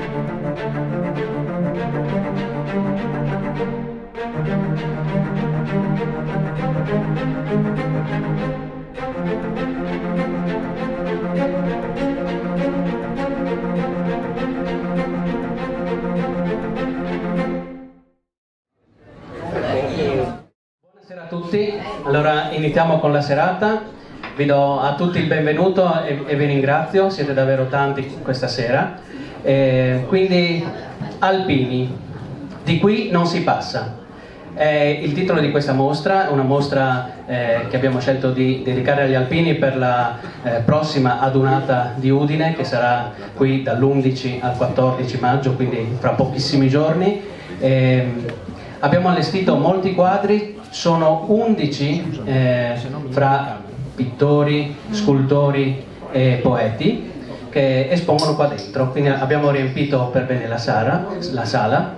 Buonasera a tutti, allora iniziamo con la serata, vi do a tutti il benvenuto e vi ringrazio, siete davvero tanti questa sera. Quindi Alpini, di qui non si passa. Il titolo di questa mostra è una mostra che abbiamo scelto di dedicare agli alpini per la prossima adunata di Udine, che sarà qui dall'11 al 14 maggio, quindi fra pochissimi giorni. Abbiamo allestito molti quadri, sono 11 fra pittori, scultori e poeti che espongono qua dentro, quindi abbiamo riempito per bene la sala.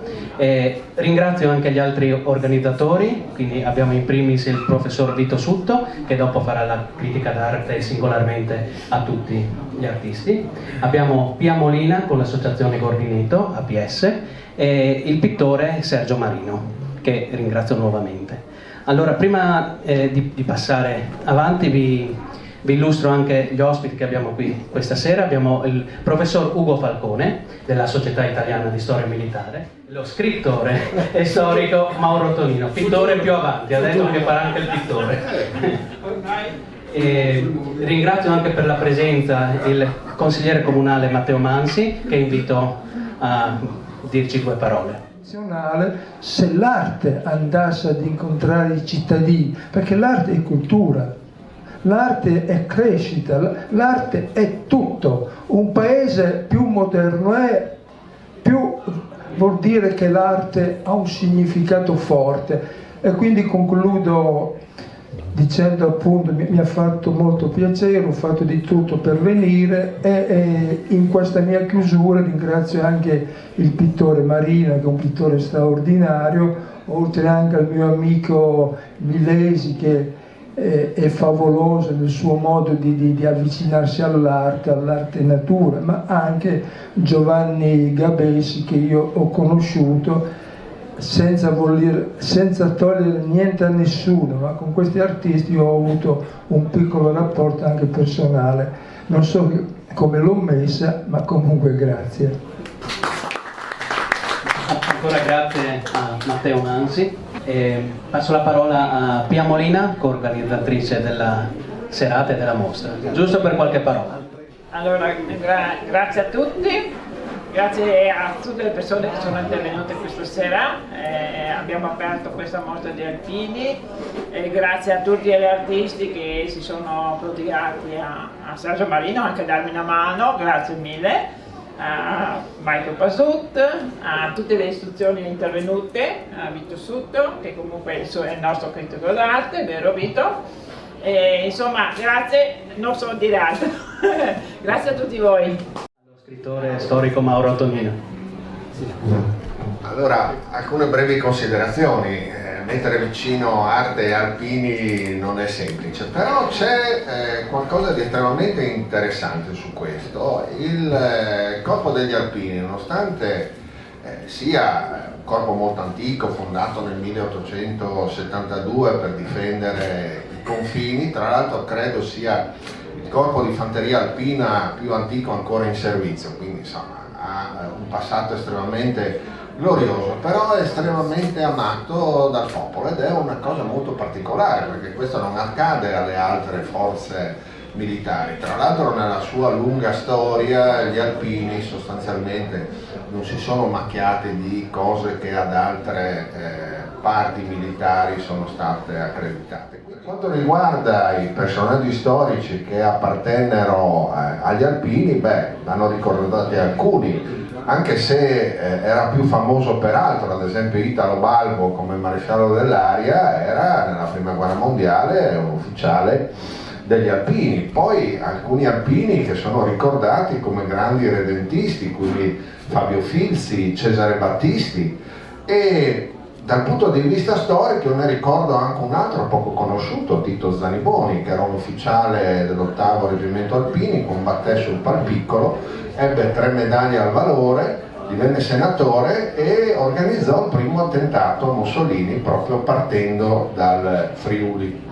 Ringrazio anche gli altri organizzatori, quindi abbiamo in primis il professor Vito Sutto, che dopo farà la critica d'arte singolarmente a tutti gli artisti. Abbiamo Pia Molina con l'associazione Gordineto, APS, e il pittore Sergio Marino, che ringrazio nuovamente. Allora, prima di passare avanti vi illustro anche gli ospiti che abbiamo qui questa sera. Abbiamo il professor Ugo Falcone della Società Italiana di Storia Militare, lo scrittore e storico Mauro Tonino, pittore più avanti, ha detto che farà anche il pittore. E ringrazio anche per la presenza il consigliere comunale Matteo Mansi, che invito a dirci due parole. Se l'arte andasse ad incontrare i cittadini, perché l'arte è cultura, l'arte è crescita, l'arte è tutto. Un paese più moderno è, più vuol dire che l'arte ha un significato forte. E quindi concludo dicendo, appunto, mi ha fatto molto piacere, ho fatto di tutto per venire e in questa mia chiusura ringrazio anche il pittore Marino, che è un pittore straordinario, oltre anche al mio amico Milesi, che è favoloso nel suo modo di avvicinarsi all'arte natura, ma anche Giovanni Gabesi, che io ho conosciuto senza togliere niente a nessuno, ma con questi artisti ho avuto un piccolo rapporto anche personale. Non so come l'ho messa, ma comunque grazie. Ancora grazie a Matteo Mansi. Passo la parola a Pia Molina, coorganizzatrice della serata e della mostra, giusto per qualche parola. Allora, grazie a tutti, grazie a tutte le persone che sono intervenute questa sera. Abbiamo aperto questa mostra di alpini, grazie a tutti gli artisti che si sono prodigati a Sergio Marino, anche a darmi una mano, grazie mille. A Michael Pasut, a tutte le istituzioni intervenute, a Vito Sutto, che comunque è il nostro critico d'arte, vero Vito? Insomma, grazie, non so dire altro. Grazie a tutti voi. Lo scrittore storico Mauro Tonino. Allora, alcune brevi considerazioni. Mettere vicino arte e alpini non è semplice, però c'è qualcosa di estremamente interessante su questo. Il corpo degli alpini, nonostante sia un corpo molto antico, fondato nel 1872 per difendere i confini, tra l'altro credo sia il corpo di fanteria alpina più antico ancora in servizio, quindi insomma ha un passato estremamente glorioso, però è estremamente amato dal popolo ed è una cosa molto particolare, perché questo non accade alle altre forze militari. Tra l'altro nella sua lunga storia gli alpini sostanzialmente non si sono macchiati di cose che ad altre parti militari sono state accreditate. Per quanto riguarda i personaggi storici che appartennero agli alpini, vanno ricordati alcuni, anche se era più famoso per altro. Ad esempio Italo Balbo, come maresciallo dell'aria, era nella prima guerra mondiale un ufficiale degli alpini. Poi alcuni alpini che sono ricordati come grandi redentisti, quindi Fabio Filzi, Cesare Battisti, e dal punto di vista storico ne ricordo anche un altro poco conosciuto, Tito Zaniboni, che era un ufficiale dell'8° Reggimento Alpini, combatté sul Palpiccolo, ebbe 3 medaglie al valore, divenne senatore e organizzò il primo attentato a Mussolini proprio partendo dal Friuli.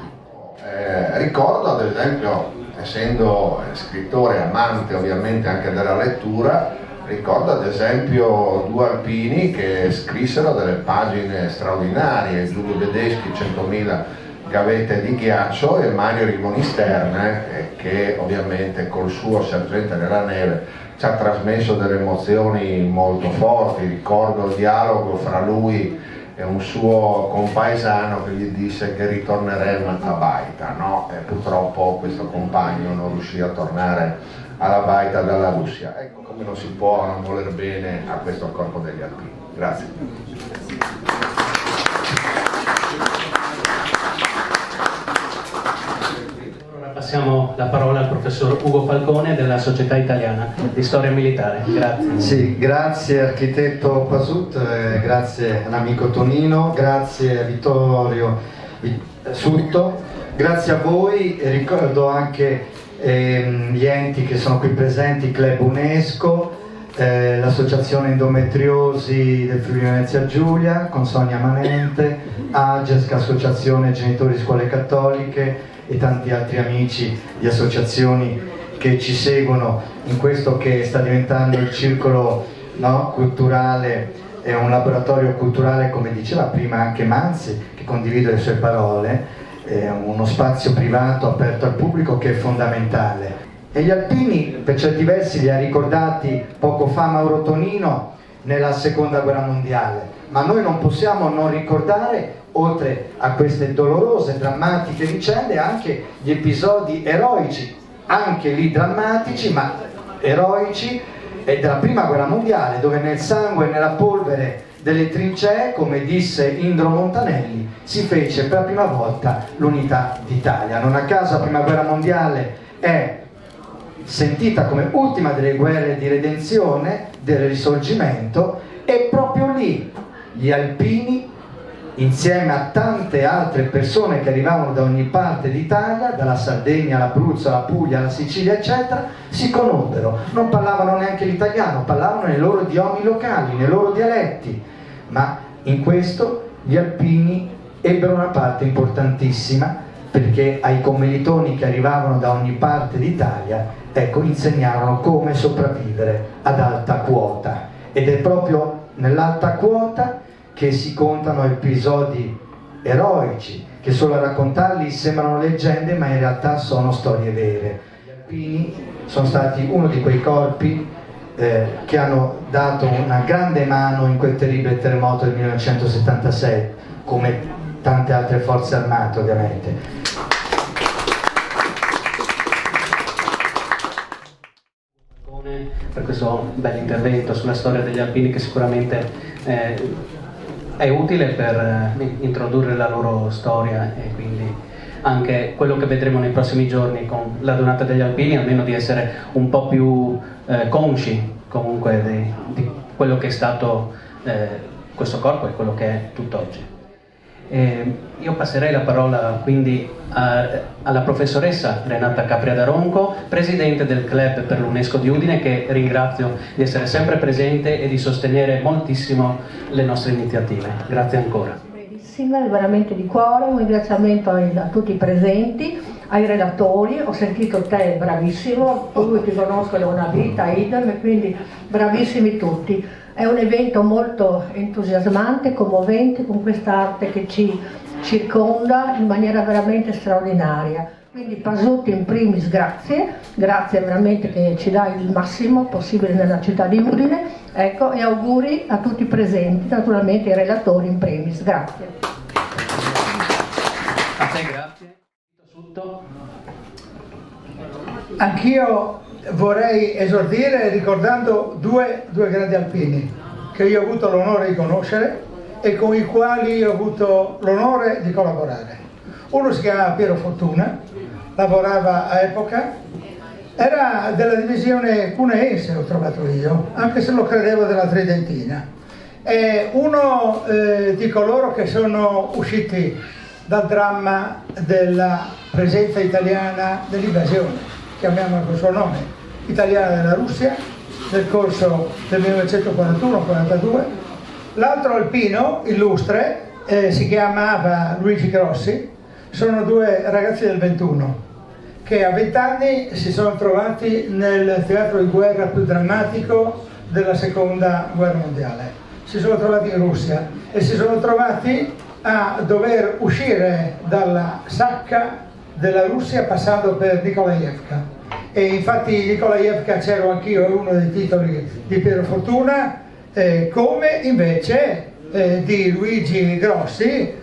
Ricordo ad esempio, essendo scrittore amante ovviamente anche della lettura, ricordo ad esempio due alpini che scrissero delle pagine straordinarie, Giulio Bedeschi, 100.000 gavette di ghiaccio, e Mario Rigoni Sterne, che ovviamente col suo Sergente nella neve ci ha trasmesso delle emozioni molto forti. Ricordo il dialogo fra lui e un suo compaesano che gli disse che ritorneremo a Baita, no? E purtroppo questo compagno non riuscì a tornare alla Baita dalla Russia. Ecco come non si può non voler bene a questo corpo degli alpini. Grazie. Passiamo la parola al professor Ugo Falcone della Società Italiana di Storia Militare. Grazie. Sì, grazie architetto Pasut, grazie all'amico Tonino, grazie a Vittorio Sutto, grazie a voi. Ricordo anche gli enti che sono qui presenti, Club UNESCO, l'Associazione Endometriosi del Friuli Venezia Giulia con Sonia Manente, AGESC, Associazione Genitori Scuole Cattoliche, e tanti altri amici di associazioni che ci seguono in questo che sta diventando il circolo, no, culturale, è un laboratorio culturale, come diceva prima anche Manzi, che condivido le sue parole, è uno spazio privato aperto al pubblico che è fondamentale. E gli alpini per certi versi li ha ricordati poco fa Mauro Tonino nella seconda guerra mondiale, ma noi non possiamo non ricordare, oltre a queste dolorose, drammatiche vicende, anche gli episodi eroici, anche lì drammatici ma eroici, della prima guerra mondiale, dove nel sangue e nella polvere delle trincee, come disse Indro Montanelli, si fece per la prima volta l'unità d'Italia. Non a caso la prima guerra mondiale è sentita come ultima delle guerre di redenzione, del risorgimento, e proprio lì gli alpini, insieme a tante altre persone che arrivavano da ogni parte d'Italia, dalla Sardegna all'Abruzzo, alla Puglia, alla Sicilia eccetera, si conobbero. Non parlavano neanche l'italiano, parlavano nei loro idiomi locali, nei loro dialetti, ma in questo gli alpini ebbero una parte importantissima, perché ai commilitoni che arrivavano da ogni parte d'Italia, ecco, insegnarono come sopravvivere ad alta quota, ed è proprio nell'alta quota che si contano episodi eroici, che solo a raccontarli sembrano leggende, ma in realtà sono storie vere. Gli alpini sono stati uno di quei corpi che hanno dato una grande mano in quel terribile terremoto del 1976, come tante altre forze armate ovviamente. Per questo bel intervento sulla storia degli alpini, che sicuramente è utile per introdurre la loro storia, e quindi anche quello che vedremo nei prossimi giorni con la donata degli alpini, almeno di essere un po' più consci comunque di quello che è stato questo corpo e quello che è tutt'oggi. Io passerei la parola quindi alla professoressa Renata Capria Daronco, presidente del Club per l'UNESCO di Udine, che ringrazio di essere sempre presente e di sostenere moltissimo le nostre iniziative. Grazie ancora. Veramente di cuore, un ringraziamento a tutti i presenti, ai relatori. Ho sentito te bravissimo, tu ti conosco da una vita, idem, e quindi bravissimi tutti. È un evento molto entusiasmante, commovente, con quest'arte che ci circonda in maniera veramente straordinaria. Quindi Pasut in primis grazie veramente che ci dai il massimo possibile nella città di Udine, ecco, e auguri a tutti i presenti, naturalmente ai relatori in primis, grazie. A te grazie. Sutto. Anch'io vorrei esordire ricordando due grandi alpini che io ho avuto l'onore di conoscere e con i quali ho avuto l'onore di collaborare. Uno si chiamava Piero Fortuna, lavorava a Epoca, era della divisione cuneense, ho trovato io, anche se lo credevo della Tridentina. È uno di coloro che sono usciti dal dramma della presenza italiana, dell'invasione, chiamiamola col suo nome, italiana della Russia, nel corso del 1941-42. L'altro alpino illustre si chiamava Luigi Grossi. Sono due ragazzi del 21 che a 20 anni si sono trovati nel teatro di guerra più drammatico della seconda guerra mondiale. Si sono trovati in Russia e si sono trovati a dover uscire dalla sacca della Russia passando per Nikolaevka. E infatti Nikolaevka c'ero anch'io, è uno dei titoli di Piero Fortuna, come invece di Luigi Grossi,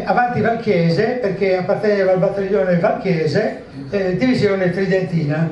avanti Valchiese, perché apparteneva al battaglione Valchiese, divisione tridentina.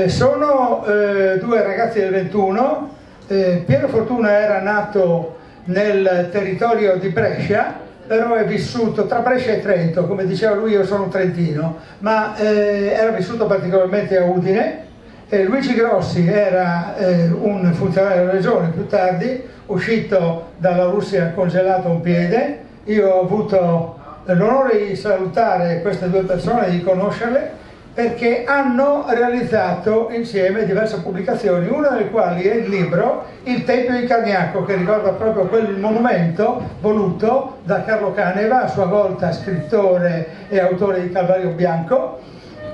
Sono due ragazzi del 21. Piero Fortuna era nato nel territorio di Brescia, però è vissuto tra Brescia e Trento, come diceva lui io sono trentino, ma era vissuto particolarmente a Udine. Luigi Grossi era un funzionario della regione, più tardi uscito dalla Russia congelato un piede. Io ho avuto l'onore di salutare queste due persone, di conoscerle, perché hanno realizzato insieme diverse pubblicazioni, una delle quali è il libro Il Tempio di Cargnacco, che ricorda proprio quel monumento voluto da Carlo Caneva, a sua volta scrittore e autore di Calvario Bianco,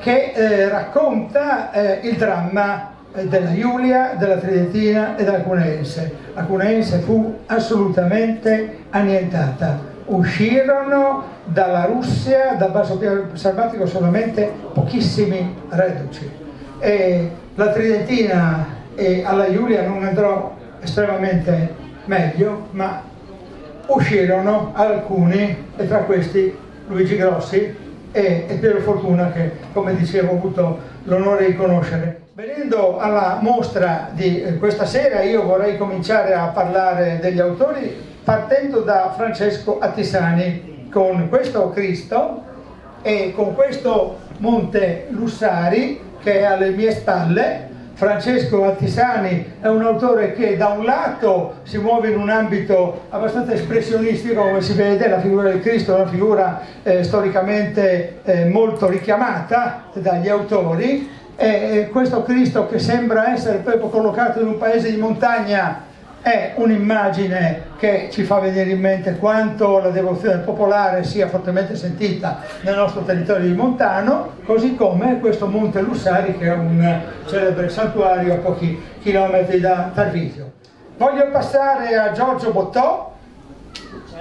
che racconta il dramma della Giulia, della Tridentina e della Cuneiense. La Cuneiense fu assolutamente annientata. Uscirono dalla Russia, dal basso piano salvatico, solamente pochissimi reduci. E la Tridentina e alla Giulia non andrò estremamente meglio, ma uscirono alcuni, e tra questi Luigi Grossi e Piero Fortuna, che come dicevo ho avuto l'onore di conoscere. Venendo alla mostra di questa sera, io vorrei cominciare a parlare degli autori partendo da Francesco Attisani, con questo Cristo e con questo Monte Lussari che è alle mie spalle. Francesco Attisani è un autore che da un lato si muove in un ambito abbastanza espressionistico, come si vede. La figura del Cristo è una figura storicamente molto richiamata dagli autori, e questo Cristo, che sembra essere proprio collocato in un paese di montagna, è un'immagine che ci fa venire in mente quanto la devozione popolare sia fortemente sentita nel nostro territorio di montano, così come questo Monte Lussari, che è un celebre santuario a pochi chilometri da Tarvisio. Voglio passare a Giorgio Bottò,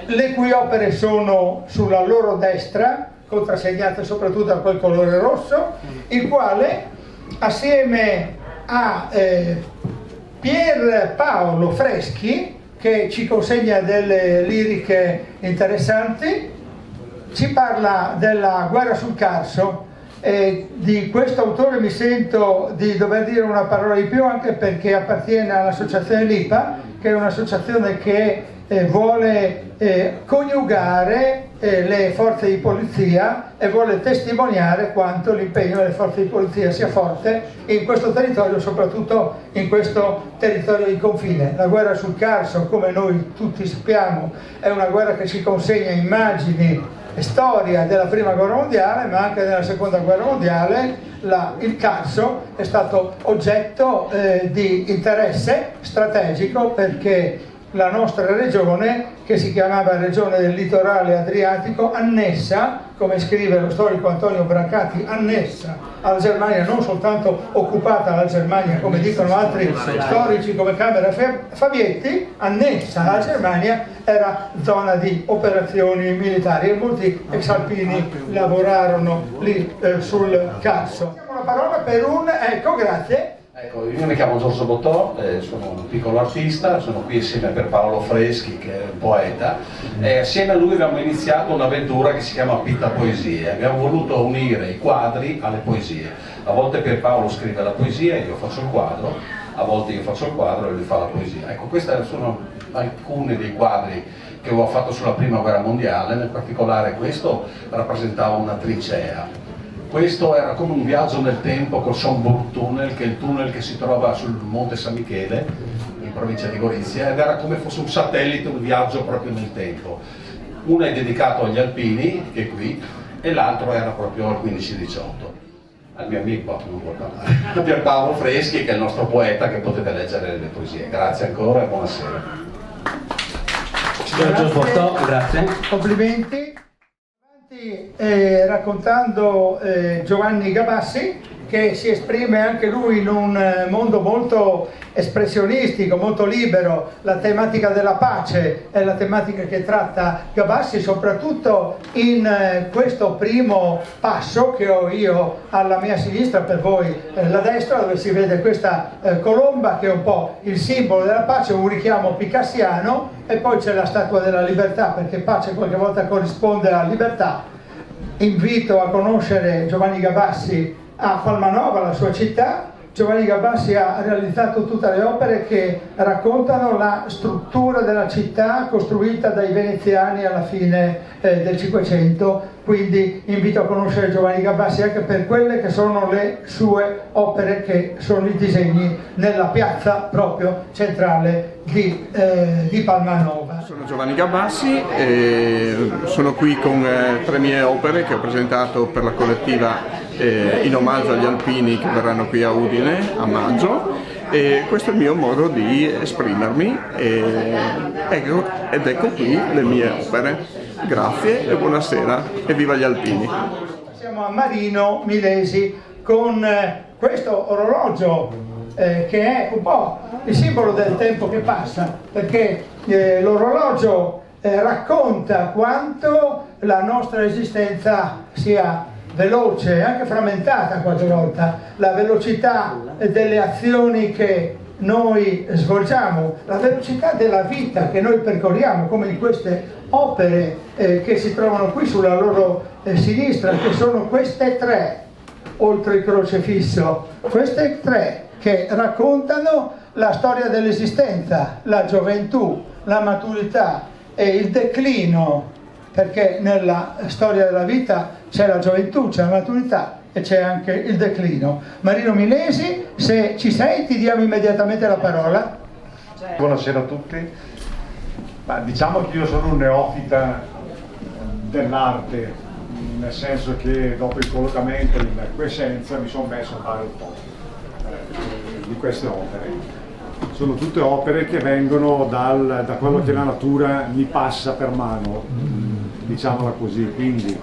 le cui opere sono sulla loro destra, contrassegnate soprattutto da quel colore rosso, il quale assieme a Pier Paolo Freschi, che ci consegna delle liriche interessanti, ci parla della guerra sul Carso. Di questo autore mi sento di dover dire una parola di più, anche perché appartiene all'associazione LIPA, che è un'associazione che vuole coniugare le forze di polizia e vuole testimoniare quanto l'impegno delle forze di polizia sia forte in questo territorio, soprattutto in questo territorio di confine. La guerra sul Carso, come noi tutti sappiamo, è una guerra che ci consegna immagini e storia della prima guerra mondiale, ma anche della seconda guerra mondiale. Il Carso è stato oggetto di interesse strategico, perché la nostra regione, che si chiamava Regione del Litorale Adriatico, annessa, come scrive lo storico Antonio Brancati, annessa alla Germania, non soltanto occupata dalla Germania, come dicono altri storici come Camera Fabietti, annessa alla Germania, era zona di operazioni militari, e molti ex-alpini lavorarono lì sul Carso. Una parola per ecco, grazie. Ecco, io mi chiamo Giorgio Bottò, sono un piccolo artista, sono qui insieme a Pierpaolo Freschi, che è un poeta, e assieme a lui abbiamo iniziato un'avventura che si chiama Pitta Poesie. Abbiamo voluto unire i quadri alle poesie. A volte Pierpaolo scrive la poesia e io faccio il quadro, a volte io faccio il quadro e lui fa la poesia. Ecco, questi sono alcuni dei quadri che ho fatto sulla prima guerra mondiale, nel particolare questo rappresentava una trincea. Questo era come un viaggio nel tempo col Schönbrunn Tunnel, che è il tunnel che si trova sul Monte San Michele, in provincia di Gorizia, ed era come fosse un satellite, un viaggio proprio nel tempo. Uno è dedicato agli alpini, che è qui, e l'altro era proprio al 15-18. al mio amico, non vuoi parlare, a Pierpaolo Freschi, che è il nostro poeta, che potete leggere le poesie. Grazie ancora e buonasera. Giorgio Sbordò, grazie. Complimenti. Raccontando Giovanni Gabassi, che si esprime anche lui in un mondo molto espressionistico, molto libero. La tematica della pace è la tematica che tratta Gabassi, soprattutto in questo primo passo che ho io alla mia sinistra, per voi la destra, dove si vede questa colomba che è un po' il simbolo della pace, un richiamo picassiano, e poi c'è la Statua della Libertà, perché pace qualche volta corrisponde alla libertà. Invito a conoscere Giovanni Gabassi a Palmanova, la sua città. Giovanni Gabassi ha realizzato tutte le opere che raccontano la struttura della città costruita dai veneziani alla fine del Cinquecento, quindi invito a conoscere Giovanni Gabassi anche per quelle che sono le sue opere, che sono i disegni nella piazza proprio centrale di Palmanova. Sono Giovanni Gabassi e sono qui con 3 mie opere che ho presentato per la collettiva in omaggio agli alpini che verranno qui a Udine a maggio, e questo è il mio modo di esprimermi ed ecco qui le mie opere. Grazie e buonasera e viva gli alpini. Siamo a Marino Milesi con questo orologio che è un po' il simbolo del tempo che passa, perché l'orologio racconta quanto la nostra esistenza sia veloce e anche frammentata qualche volta, la velocità delle azioni che noi svolgiamo, la velocità della vita che noi percorriamo, come in queste opere che si trovano qui sulla loro sinistra, che sono queste 3, oltre il crocefisso, queste 3 che raccontano la storia dell'esistenza, la gioventù, la maturità e il declino, perché nella storia della vita c'è la gioventù, c'è la maturità e c'è anche il declino. Marino Milesi, se ci sei ti diamo immediatamente la parola. Buonasera a tutti. Diciamo che io sono un neofita dell'arte, nel senso che dopo il collocamento in Quesenza mi sono messo a fare un po' di queste opere. Sono tutte opere che vengono da quello che la natura mi passa per mano, diciamola così, quindi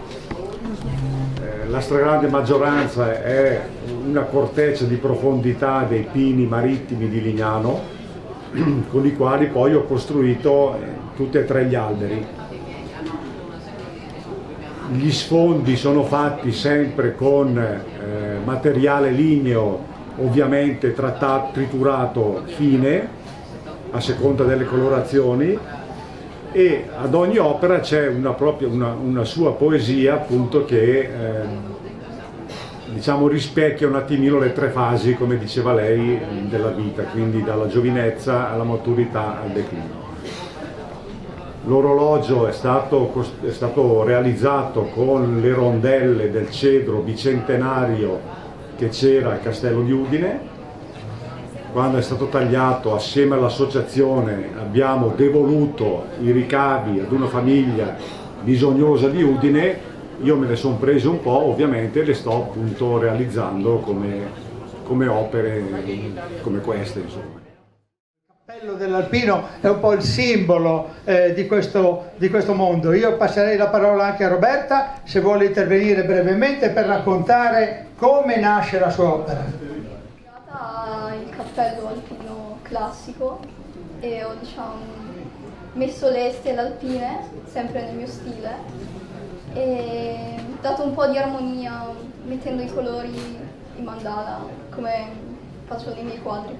la stragrande maggioranza è una corteccia di profondità dei pini marittimi di Lignano, con i quali poi ho costruito tutti e 3 gli alberi. Gli sfondi sono fatti sempre con materiale ligneo, ovviamente triturato fine, a seconda delle colorazioni, e ad ogni opera c'è una sua poesia, appunto, che diciamo rispecchia un attimino le 3 fasi, come diceva lei, della vita, quindi dalla giovinezza alla maturità al declino. L'orologio è stato realizzato con le rondelle del cedro bicentenario che c'era al Castello di Udine. Quando è stato tagliato, assieme all'associazione abbiamo devoluto i ricavi ad una famiglia bisognosa di Udine. Io me ne sono preso un po', ovviamente le sto appunto realizzando come opere come queste, insomma. Il cappello dell'alpino è un po' il simbolo di questo mondo. Io passerei la parola anche a Roberta, se vuole intervenire brevemente per raccontare come nasce la sua opera. Il cappello alpino classico e ho messo le stelle alpine sempre nel mio stile e dato un po' di armonia mettendo i colori in mandala come faccio nei miei quadri.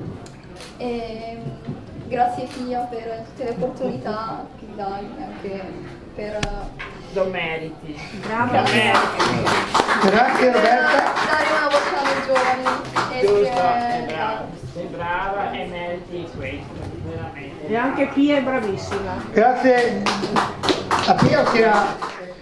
E grazie Pia per tutte le opportunità che mi dai anche per Lo meriti. Brava. Grazie Roberta. Dare una voce ai giovani. Giusto, è brava. Sei brava e meriti questo, veramente. E anche Pia è bravissima. Grazie a Pia che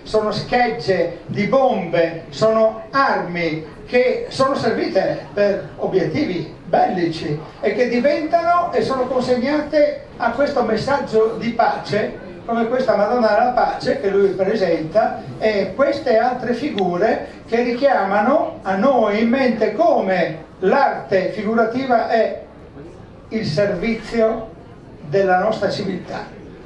sono schegge di bombe, sono armi che sono servite per obiettivi bellici e che diventano e sono consegnate a questo messaggio di pace come questa Madonna della Pace che lui presenta e queste altre figure che richiamano a noi in mente come l'arte figurativa è il servizio della nostra civiltà.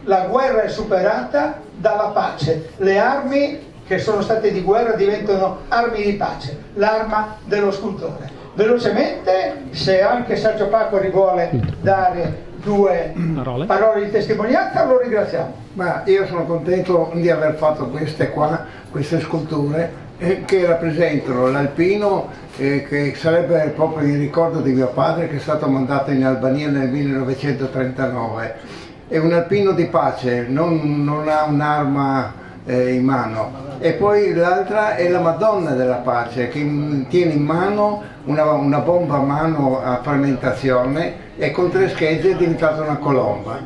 La guerra è superata dalla pace, le armi che sono state di guerra diventano armi di pace, l'arma dello scultore. Velocemente, se anche Sergio Pacori vuole dare due parole di testimonianza, lo ringraziamo. Ma io sono contento di aver fatto queste sculture che rappresentano l'alpino che sarebbe proprio il ricordo di mio padre che è stato mandato in Albania nel 1939. È un alpino di pace, non ha un'arma in mano. E poi l'altra è la Madonna della Pace che tiene in mano una bomba a mano a frammentazione e con 3 schegge è diventata una colomba.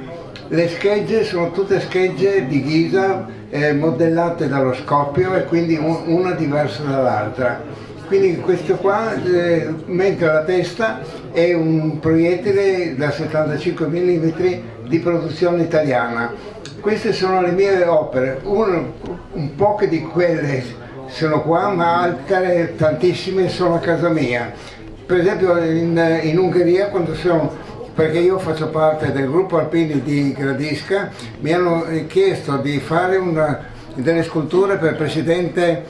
Le schegge sono tutte schegge di ghisa modellate dallo scoppio e quindi una diversa dall'altra. Quindi questo qua, mentre la testa è un proiettile da 75 mm di produzione italiana. Queste sono le mie opere, un po' di quelle sono qua, ma altre tantissime sono a casa mia. Per esempio in Ungheria, perché io faccio parte del gruppo alpini di Gradisca, mi hanno chiesto di fare delle sculture per il presidente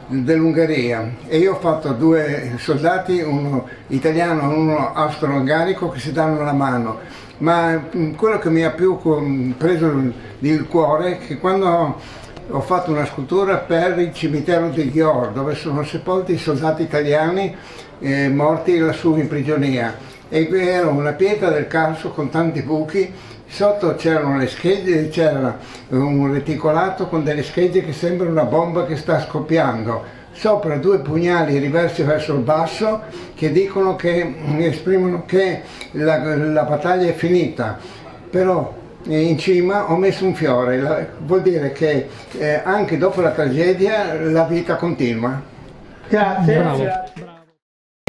dell'Ungheria e io ho fatto 2 soldati, uno italiano e uno austro-ungarico che si danno la mano. Ma quello che mi ha più preso il cuore è che quando ho fatto una scultura per il cimitero di Győr, dove sono sepolti i soldati italiani morti lassù in prigionia, e era una pietra del calcio con tanti buchi, sotto c'erano le schegge, c'era un reticolato con delle schegge che sembra una bomba che sta scoppiando, sopra 2 pugnali riversi verso il basso che dicono che esprimono che la battaglia è finita, però in cima ho messo un fiore, vuol dire che anche dopo la tragedia la vita continua. Grazie. Bravo.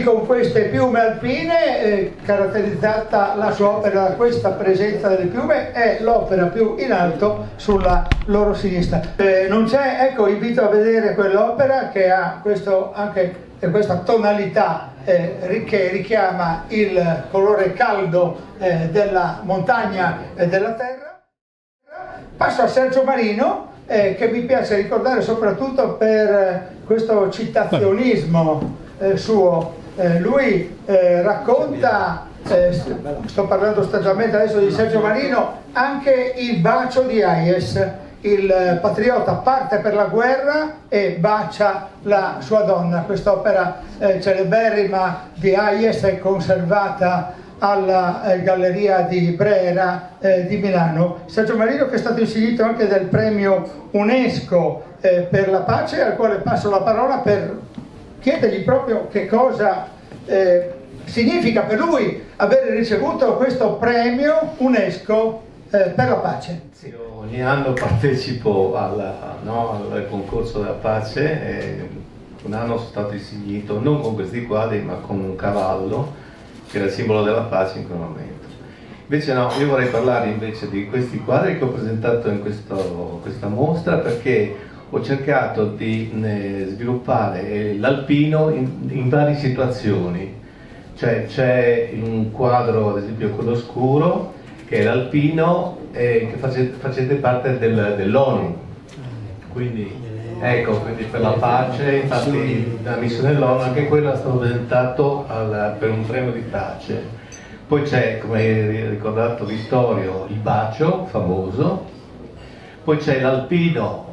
Con queste piume alpine, caratterizzata la sua opera da questa presenza delle piume, è l'opera più in alto sulla loro sinistra. Non c'è, ecco, invito a vedere quell'opera che ha questa tonalità che richiama il colore caldo della montagna e della terra. Passo a Sergio Marino, che mi piace ricordare soprattutto per questo citazionismo suo. Lui racconta, sto parlando stagialmente adesso di Sergio Marino, anche il bacio di Hayes. Il patriota parte per la guerra e bacia la sua donna. Quest'opera celeberrima di Hayes è conservata alla Galleria di Brera di Milano. Sergio Marino, che è stato insignito anche del premio UNESCO per la pace, al quale passo la parola per chiedergli proprio che cosa significa per lui avere ricevuto questo premio UNESCO per la pace. Io ogni anno partecipo al concorso della pace e un anno sono stato insignito non con questi quadri ma con un cavallo che era il simbolo della pace in quel momento. Invece no, io vorrei parlare invece di questi quadri che ho presentato in questa mostra, perché ho cercato di sviluppare l'alpino in varie situazioni. Cioè c'è un quadro, ad esempio quello scuro, che è l'alpino che facete parte dell'ONU. Quindi per la pace, infatti la missione dell'ONU, anche quello è stato presentato per un premio di pace. Poi c'è, come hai ricordato Vittorio, il bacio famoso, poi c'è l'alpino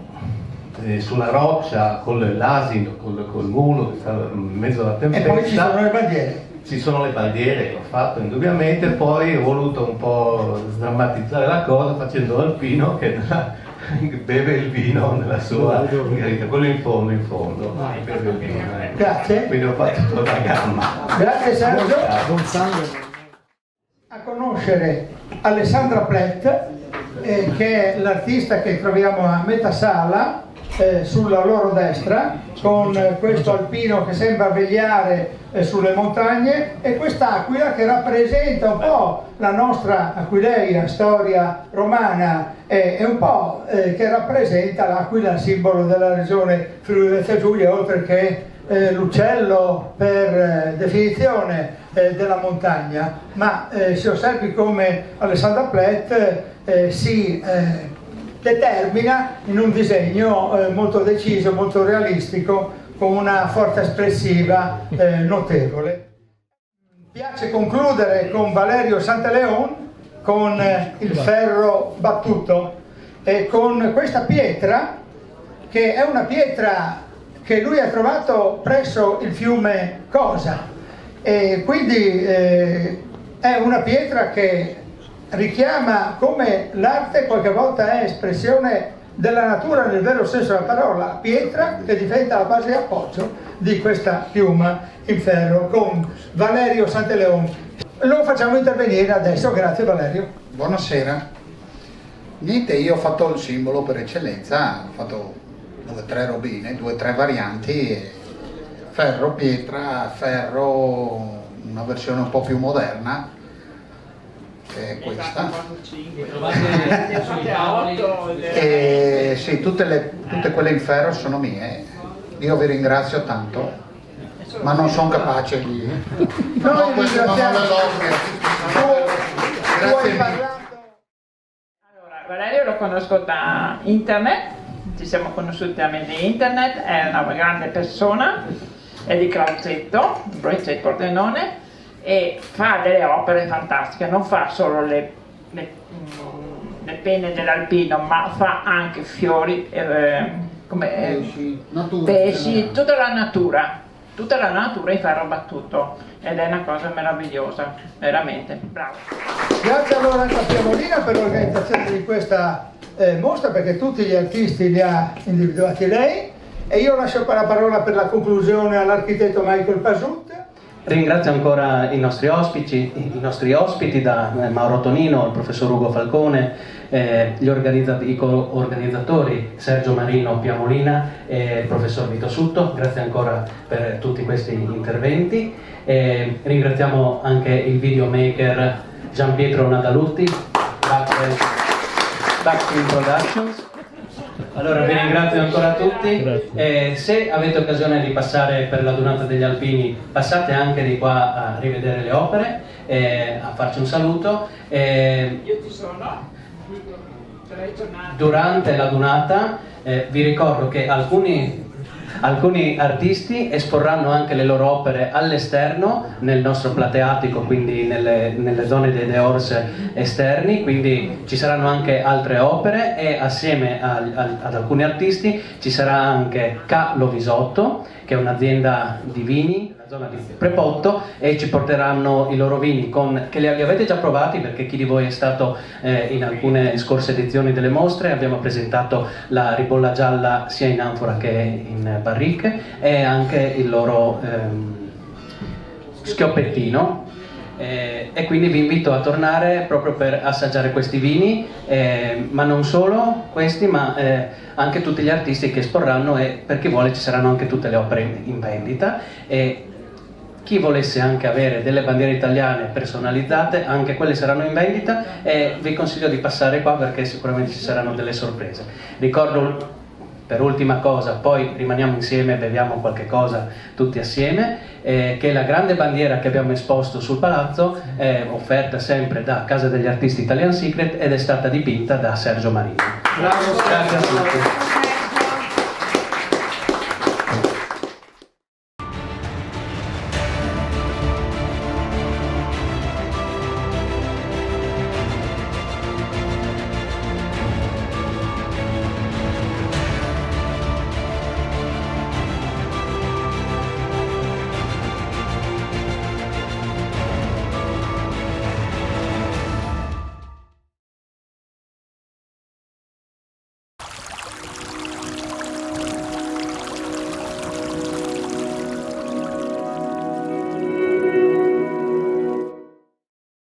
sulla roccia con l'asino, col mulo che sta in mezzo alla tempesta. E poi ci sono le bandiere. Ci sono le bandiere che ho fatto indubbiamente, poi ho voluto un po' sdrammatizzare la cosa facendo l'alpino che beve il vino nella sua garita, quello in fondo. Beve il vino, Grazie. Quindi ho fatto tutta la gamma. Grazie Sergio. A conoscere Alessandra Plett, che è l'artista che troviamo a metà sala, sulla loro destra, con questo alpino che sembra vegliare sulle montagne, e quest'aquila che rappresenta un po' la nostra Aquileia, storia romana, e un po' che rappresenta l'Aquila, simbolo della regione Friuli-Venezia Giulia, oltre che l'uccello per definizione della montagna. Ma si osservi come Alessandra Plett si determina in un disegno molto deciso, molto realistico, con una forza espressiva notevole. Mi piace concludere con Valerio Santeleon, con il ferro battuto, e con questa pietra, che è una pietra che lui ha trovato presso il fiume Cosa, e quindi è una pietra che richiama come l'arte qualche volta è espressione della natura nel vero senso della parola, pietra che diventa la base di appoggio di questa piuma in ferro, con Valerio Santeleon. Lo facciamo intervenire adesso. Grazie Valerio. Buonasera. Niente, io ho fatto il simbolo per eccellenza, ho fatto 2 o 3 robine, 2 o 3 varianti, ferro, pietra, ferro, una versione un po' più moderna, che è questa. E sì, tutte quelle in ferro sono mie. Io vi ringrazio tanto, ma non sono capace di... Noi ringraziamo. Grazie. Valerio lo conosco da internet, ci siamo conosciuti tramite internet, è una grande persona, è di Crauzetto, Breccia Pordenone, e fa delle opere fantastiche, non fa solo le penne dell'alpino, ma fa anche fiori, pesci, tutta la natura in ferro battuto, ed è una cosa meravigliosa, veramente, bravo. Grazie allora a Piamolina per l'organizzazione di questa mostra, perché tutti gli artisti li ha individuati lei, e io lascio la parola per la conclusione all'architetto Michael Pasut. Ringrazio ancora i nostri ospiti, da Mauro Tonino, il professor Ugo Falcone, i co-organizzatori Sergio Marino Piamolina e il professor Vito Sutto. Grazie ancora per tutti questi interventi. Ringraziamo anche il videomaker Gian Pietro Nadalutti, Backstream Productions. Allora vi ringrazio ancora tutti, se avete occasione di passare per la Dunata degli Alpini, passate anche di qua a rivedere le opere, a farci un saluto. Io ci sono. Durante la Dunata vi ricordo che alcuni artisti esporranno anche le loro opere all'esterno nel nostro plateatico, quindi nelle zone dei dehors esterni, quindi ci saranno anche altre opere, e assieme ad alcuni artisti ci sarà anche Ca Lovisotto, che è un'azienda di vini, la zona di Prepotto, e ci porteranno i loro vini che li avete già provati, perché chi di voi è stato in alcune scorse edizioni delle mostre. Abbiamo presentato la ribolla gialla sia in anfora che in barrique, e anche il loro schioppettino, e quindi vi invito a tornare proprio per assaggiare questi vini, ma non solo questi, ma anche tutti gli artisti che esporranno, e per chi vuole ci saranno anche tutte le opere in vendita, e chi volesse anche avere delle bandiere italiane personalizzate, anche quelle saranno in vendita, e vi consiglio di passare qua perché sicuramente ci saranno delle sorprese. Ricordo per ultima cosa, poi rimaniamo insieme e beviamo qualche cosa tutti assieme, che la grande bandiera che abbiamo esposto sul palazzo è offerta sempre da Casa degli Artisti Italian Secret ed è stata dipinta da Sergio Marino. Grazie a tutti.